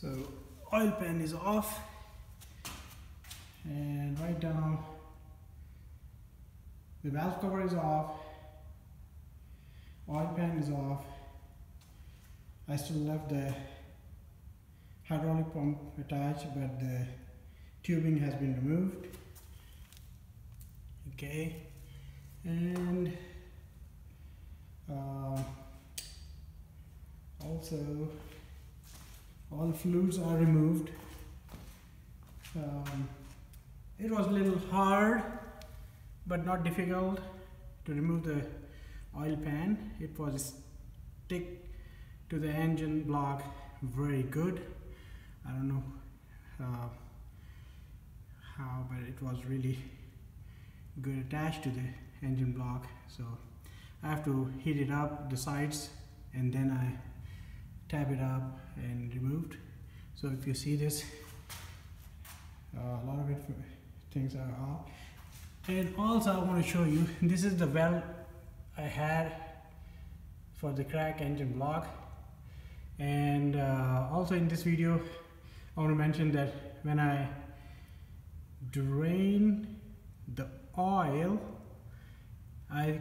So oil pan is off, and right now the valve cover is off, oil pan is off. I still left the hydraulic pump attached, but the tubing has been removed. Okay, and also all fluids are removed. It was a little hard but not difficult to remove the oil pan. It was stick to the engine block very good. I don't know how, but it was really good attached to the engine block. So I have to heat it up, the sides, and then I tap it up and removed. So if you see this, a lot of things are off. And also I want to show you, this is the valve I had for the crack engine block. And also in this video I want to mention that when I drain the oil, I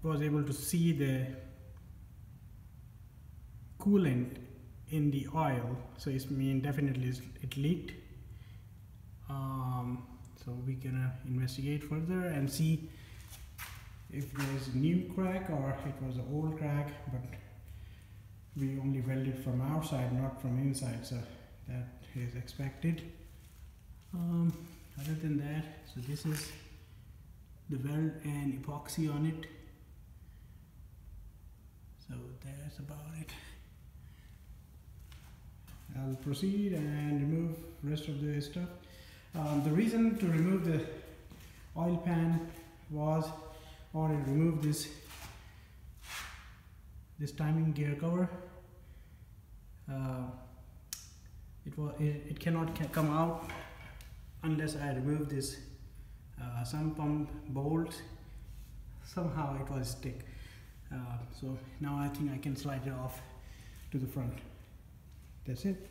was able to see the coolant in the oil, so it means definitely it leaked. So we're gonna investigate further and see if there's a new crack or it was an old crack, but we only welded from outside, not from inside, so that is expected. Other than that, so this is the weld and epoxy on it. So that's about it. I'll proceed and remove rest of the stuff. The reason to remove the oil pan was I wanted to remove this timing gear cover. It cannot come out unless I remove this sump pump bolt. Somehow it was stick. So now I think I can slide it off to the front. That's it.